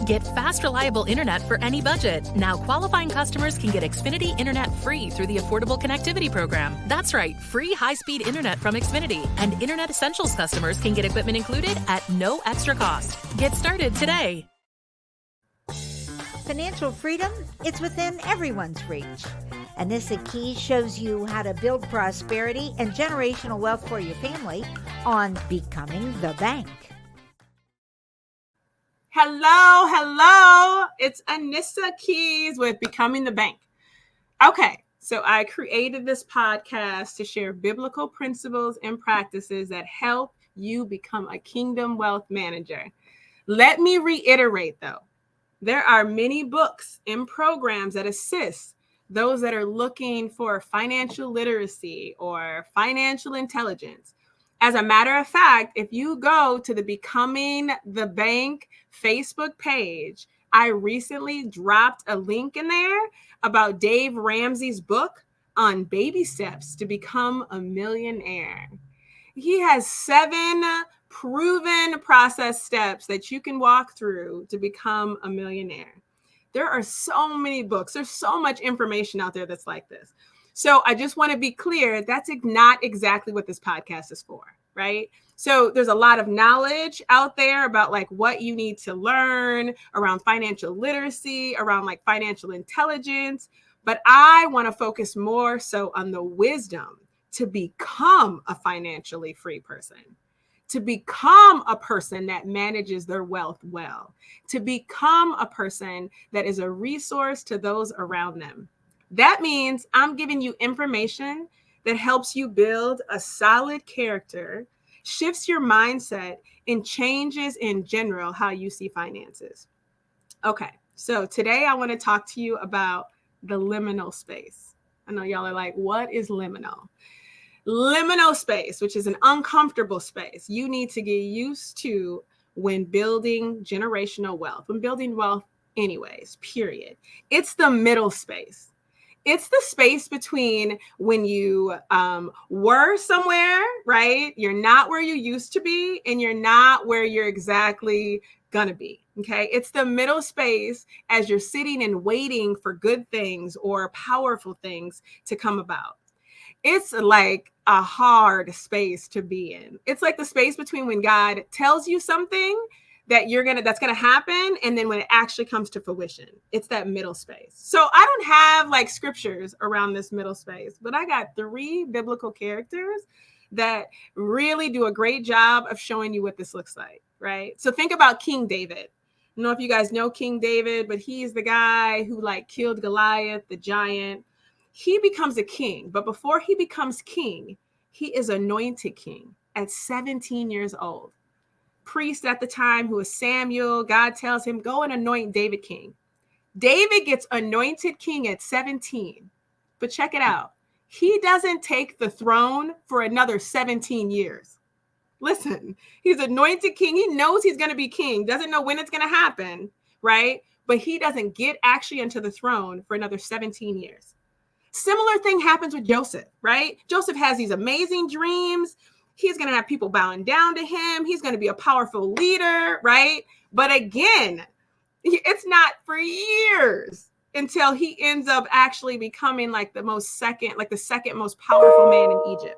Get fast, reliable internet for any budget. Now qualifying customers can get Xfinity Internet free through the Affordable Connectivity Program. That's right, free high-speed internet from Xfinity. And Internet Essentials customers can get equipment included at no extra cost. Get started today. Financial freedom, it's within everyone's reach. Anissa Keyes shows you how to build prosperity and generational wealth for your family on Becoming the Bank. Hello. It's Anissa Keyes with Becoming the Bank. Okay, so I created this podcast to share biblical principles and practices that help you become a kingdom wealth manager. Let me reiterate, though, there are many books and programs that assist those that are looking for financial literacy or financial intelligence. As a matter of fact, if you go to the Becoming the Bank Facebook page, I recently dropped a link in there about Dave Ramsey's book on baby steps to become a millionaire. He has 7 proven process steps that you can walk through to become a millionaire. There are so many books. There's so much information out there that's like this. So I just want to be clear, that's not exactly what this podcast is for, right? So there's a lot of knowledge out there about like what you need to learn around financial literacy, around like financial intelligence. But I want to focus more so on the wisdom to become a financially free person, to become a person that manages their wealth well, to become a person that is a resource to those around them. That means I'm giving you information that helps you build a solid character, shifts your mindset, and changes in general how you see finances. Okay, so today I want to talk to you about the liminal space. I know y'all are like, what is liminal? Liminal space, which is an uncomfortable space you need to get used to when building generational wealth, when building wealth anyways, period. It's the middle space. It's the space between when you were somewhere, right? You're not where you used to be, and you're not where you're exactly gonna be, okay? It's the middle space as you're sitting and waiting for good things or powerful things to come about. It's like a hard space to be in. It's like the space between when God tells you something that's gonna happen, and then when it actually comes to fruition. It's that middle space. So I don't have like scriptures around this middle space, but I got 3 biblical characters that really do a great job of showing you what this looks like, right? So think about King David. I don't know if you guys know King David, but he's the guy who like killed Goliath, the giant. He becomes a king, but before he becomes king, he is anointed king at 17 years old. Priest at the time, who is Samuel, God tells him, go and anoint David king. David gets anointed king at 17, but check it out. He doesn't take the throne for another 17 years. Listen, he's anointed king. He knows he's going to be king, doesn't know when it's going to happen, right? But he doesn't get actually into the throne for another 17 years. Similar thing happens with Joseph, right? Joseph has these amazing dreams. He's going to have people bowing down to him. He's going to be a powerful leader, right? But again, it's not for years until he ends up actually becoming like the second most powerful man in Egypt.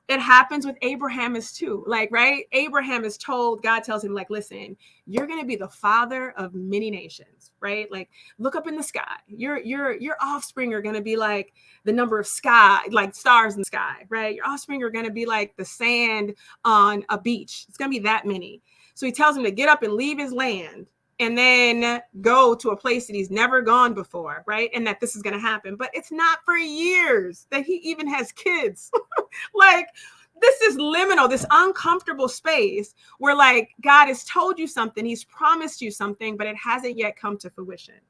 It happens with Abraham as too, like, right? Abraham is told, God tells him like, listen, you're going to be the father of many nations, right? Like, look up in the sky. Your offspring are going to be like the number of like stars in the sky, right? Your offspring are going to be like the sand on a beach. It's going to be that many. So he tells him to get up and leave his land and then go to a place that he's never gone before, right? And that this is going to happen. But it's not for years that he even has kids. Like, this is liminal, this uncomfortable space where like God has told you something, he's promised you something, but it hasn't yet come to fruition.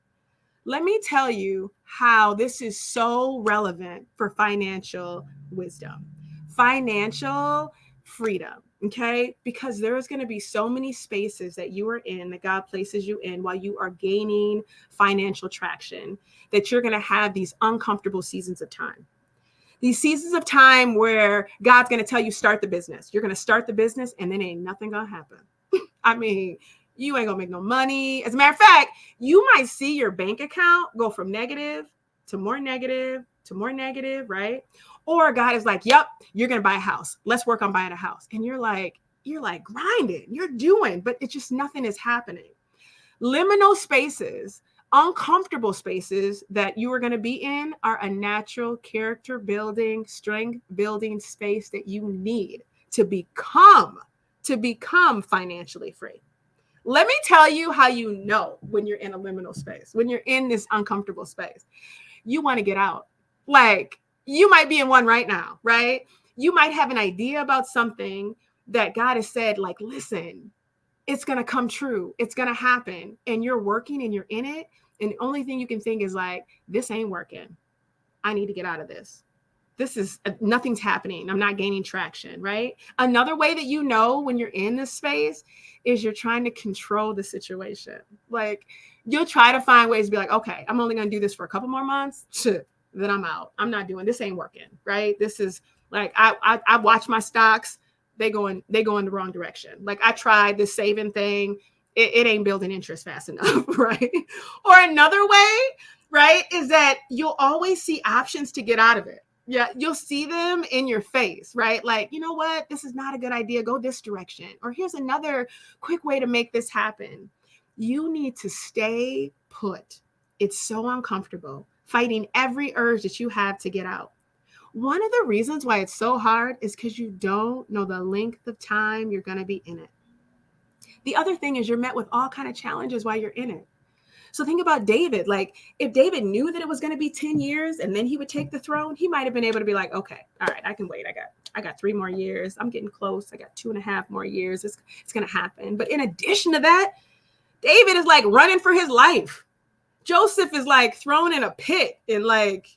Let me tell you how this is so relevant for financial wisdom, financial freedom. Okay, because there is going to be so many spaces that you are in, that God places you in while you are gaining financial traction, that you're going to have these uncomfortable seasons of time. These seasons of time where God's going to tell you, start the business. You're going to start the business and then ain't nothing going to happen. I mean, You ain't gonna make no money. As a matter of fact, you might see your bank account go from negative to more negative to more negative, right? Or God is like, yep, you're gonna buy a house. Let's work on buying a house. And you're like grinding, you're doing, but it's just nothing is happening. Liminal spaces, uncomfortable spaces that you are going to be in are a natural character building, strength building space that you need to become financially free. Let me tell you how you know when you're in a liminal space, when you're in this uncomfortable space. You want to get out. Like, you might be in one right now, right? You might have an idea about something that God has said, like, listen, it's going to come true. It's going to happen. And you're working and you're in it. And the only thing you can think is like, this ain't working. I need to get out of this. This is nothing's happening. I'm not gaining traction, right? Another way that you know when you're in this space is you're trying to control the situation. Like, you'll try to find ways to be like, okay, I'm only going to do this for a couple more months. Then I'm out. I'm not doing this. Ain't working, right? This is like, I watch my stocks. They go in the wrong direction. Like, I tried this saving thing. It ain't building interest fast enough, right? Or another way, right, is that you'll always see options to get out of it. Yeah, you'll see them in your face, right? Like, you know what? This is not a good idea. Go this direction. Or here's another quick way to make this happen. You need to stay put. It's so uncomfortable, fighting every urge that you have to get out. One of the reasons why it's so hard is because you don't know the length of time you're going to be in it. The other thing is you're met with all kinds of challenges while you're in it. So think about David. Like, if David knew that it was going to be 10 years and then he would take the throne, he might have been able to be like, okay, all right, I can wait. I got 3 more years. I'm getting close. I got 2.5 more years. It's going to happen. But in addition to that, David is like running for his life. Joseph is like thrown in a pit and like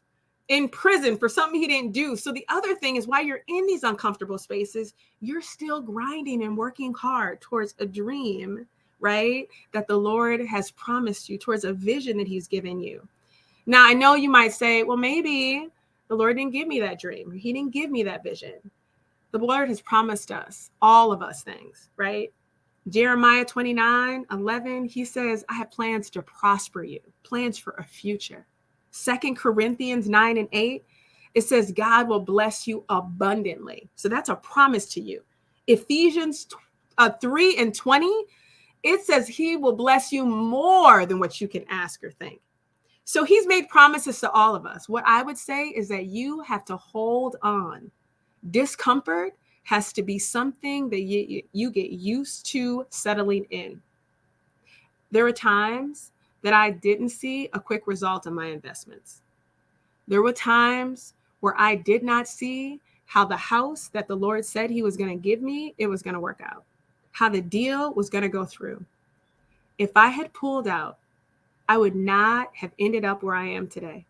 in prison for something he didn't do. So the other thing is, while you're in these uncomfortable spaces, you're still grinding and working hard towards a dream, right, that the Lord has promised you, towards a vision that he's given you. Now, I know you might say, well, maybe the Lord didn't give me that dream. He didn't give me that vision. The Lord has promised us, all of us, things, right? Jeremiah 29:11, he says, I have plans to prosper you, plans for a future. 2 Corinthians 9:8, it says God will bless you abundantly. So that's a promise to you. Ephesians 3:20, it says he will bless you more than what you can ask or think. So he's made promises to all of us. What I would say is that you have to hold on. Discomfort has to be something that you get used to settling in. There are times that I didn't see a quick result of my investments. There were times where I did not see how the house that the Lord said he was going to give me, it was going to work out, how the deal was going to go through. If I had pulled out, I would not have ended up where I am today.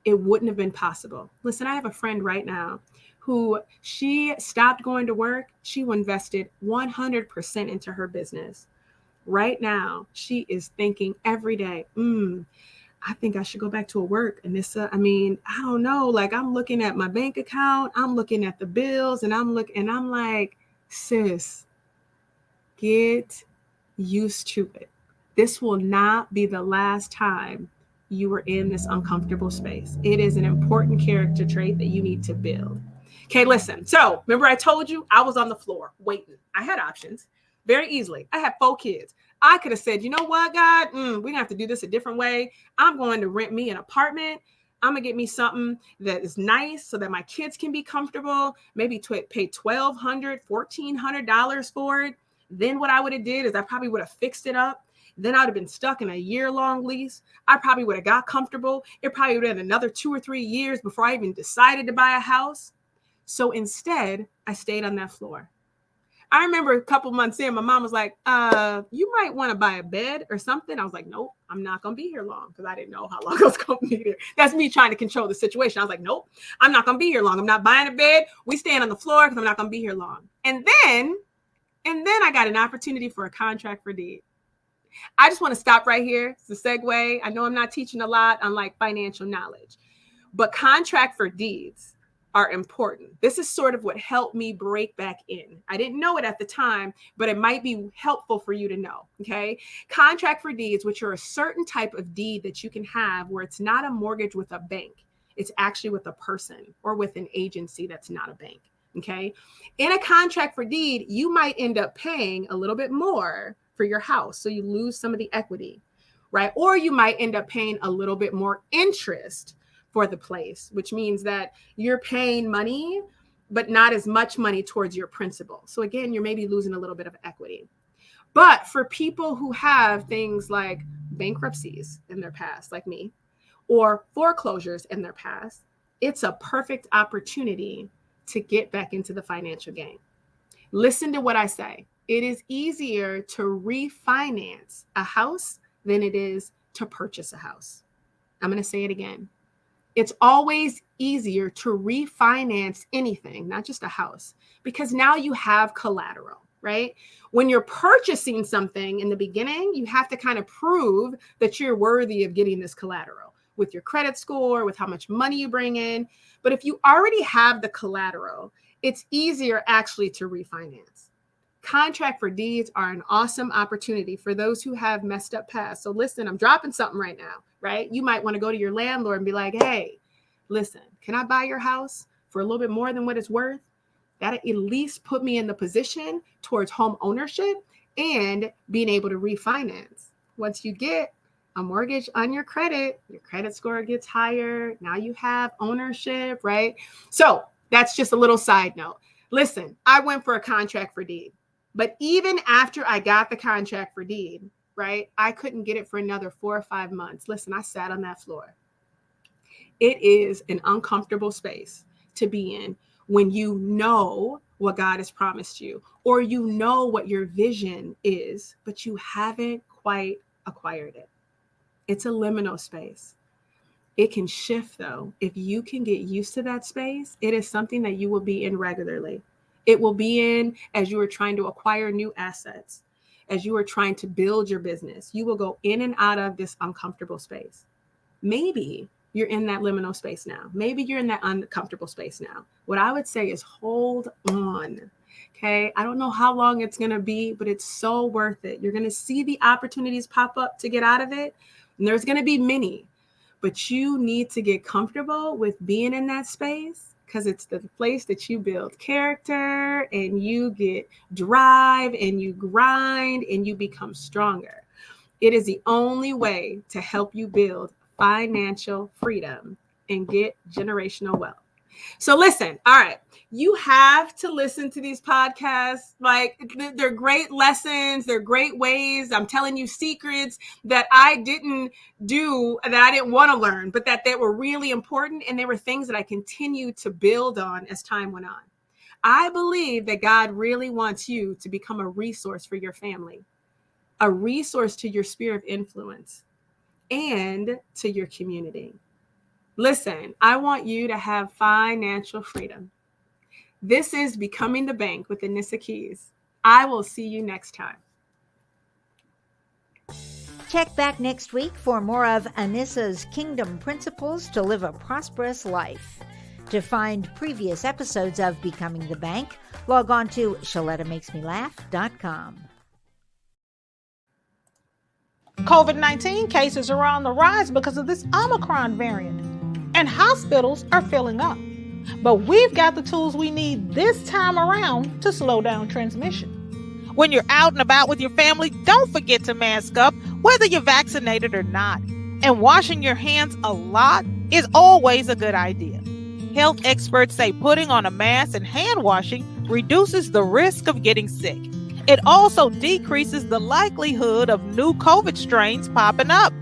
It wouldn't have been possible. Listen, I have a friend right now who, she stopped going to work. She invested 100% into her business. Right now, she is thinking every day, I think I should go back to work. Anissa, I don't know. Like, I'm looking at my bank account, I'm looking at the bills, and I'm like, sis, get used to it. This will not be the last time you were in this uncomfortable space. It is an important character trait that you need to build. Okay, listen. So remember I told you I was on the floor waiting. I had options very easily. I had 4 kids. I could have said, you know what, God, we're going to have to do this a different way. I'm going to rent me an apartment. I'm going to get me something that is nice so that my kids can be comfortable. Maybe pay $1,200, $1,400 for it. Then what I would have did is I probably would have fixed it up. Then I'd have been stuck in a year-long lease. I probably would have got comfortable. It probably would have been another 2 or 3 years before I even decided to buy a house. So instead, I stayed on that floor. I remember a couple months in, my mom was like, you might want to buy a bed or something. I was like, nope, I'm not going to be here long, because I didn't know how long I was going to be there. That's me trying to control the situation. I was like, nope, I'm not going to be here long. I'm not buying a bed. We staying on the floor because I'm not going to be here long. And then I got an opportunity for a contract for deed. I just want to stop right here. It's a segue. I know I'm not teaching a lot on like financial knowledge, but contract for deeds. are important. This is sort of what helped me break back in. I didn't know it at the time, but it might be helpful for you to know, okay? Contract for deeds, which are a certain type of deed that you can have where it's not a mortgage with a bank. It's actually with a person or with an agency that's not a bank, okay? In a contract for deed, you might end up paying a little bit more for your house, so you lose some of the equity, right? Or you might end up paying a little bit more interest for the place, which means that you're paying money, but not as much money towards your principal. So again, you're maybe losing a little bit of equity. But for people who have things like bankruptcies in their past, like me, or foreclosures in their past, it's a perfect opportunity to get back into the financial game. Listen to what I say. It is easier to refinance a house than it is to purchase a house. I'm going to say it again. It's always easier to refinance anything, not just a house, because now you have collateral, right? When you're purchasing something in the beginning, you have to kind of prove that you're worthy of getting this collateral with your credit score, with how much money you bring in. But if you already have the collateral, it's easier actually to refinance. Contract for deeds are an awesome opportunity for those who have messed up past. So listen, I'm dropping something right now, right? You might want to go to your landlord and be like, hey, listen, can I buy your house for a little bit more than what it's worth? That at least put me in the position towards home ownership and being able to refinance. Once you get a mortgage on your credit score gets higher. Now you have ownership, right? So that's just a little side note. Listen, I went for a contract for deed, but even after I got the contract for deed, right, I couldn't get it for another 4 or 5 months. Listen, I sat on that floor. It is an uncomfortable space to be in when you know what God has promised you, or you know what your vision is, but you haven't quite acquired it. It's a liminal space. It can shift though. If you can get used to that space, it is something that you will be in regularly. It will be in as you are trying to acquire new assets, as you are trying to build your business. You will go in and out of this uncomfortable space. Maybe you're in that liminal space now. Maybe you're in that uncomfortable space now. What I would say is hold on. Okay. I don't know how long it's going to be, but it's so worth it. You're going to see the opportunities pop up to get out of it. And there's going to be many, but you need to get comfortable with being in that space because it's the place that you build character and you get drive and you grind and you become stronger. It is the only way to help you build financial freedom and get generational wealth. So listen, all right, you have to listen to these podcasts. Like they're great lessons. They're great ways. I'm telling you secrets that I didn't do, that I didn't want to learn, but that they were really important. And they were things that I continued to build on as time went on. I believe that God really wants you to become a resource for your family, a resource to your sphere of influence and to your community. Listen, I want you to have financial freedom. This is Becoming the Bank with Anissa Keyes. I will see you next time. Check back next week for more of Anissa's Kingdom Principles to Live a Prosperous Life. To find previous episodes of Becoming the Bank, log on to ShelettaMakesMeLaugh.com. COVID-19 cases are on the rise because of this Omicron variant, and hospitals are filling up. But we've got the tools we need this time around to slow down transmission. When you're out and about with your family, don't forget to mask up, whether you're vaccinated or not. And washing your hands a lot is always a good idea. Health experts say putting on a mask and hand washing reduces the risk of getting sick. It also decreases the likelihood of new COVID strains popping up.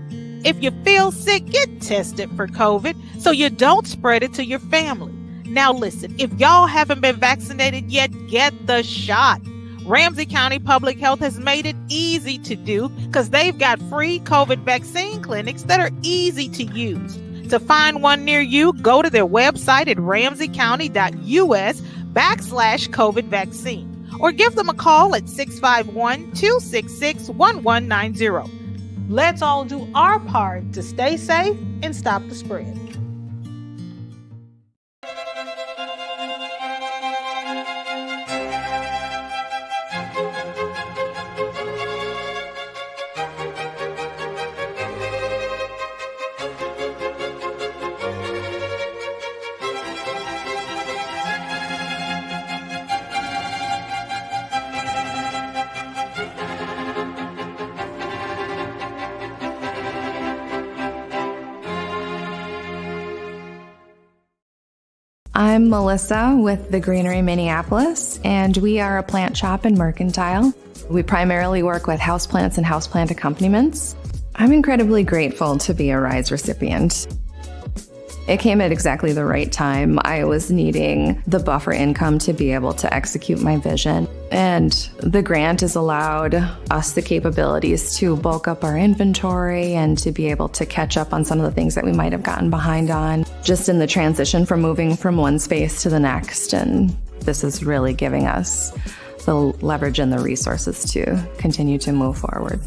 If you feel sick, get tested for COVID so you don't spread it to your family. Now listen, if y'all haven't been vaccinated yet, get the shot. Ramsey County Public Health has made it easy to do because they've got free COVID vaccine clinics that are easy to use. To find one near you, go to their website at ramseycounty.us/COVID vaccine or give them a call at 651-266-1190. Let's all do our part to stay safe and stop the spread. I'm Melissa with The Greenery Minneapolis, and we are a plant shop in Mercantile. We primarily work with houseplants and houseplant accompaniments. I'm incredibly grateful to be a RISE recipient. It came at exactly the right time. I was needing the buffer income to be able to execute my vision. And the grant has allowed us the capabilities to bulk up our inventory and to be able to catch up on some of the things that we might have gotten behind on, just in the transition from moving from one space to the next. And this is really giving us the leverage and the resources to continue to move forward.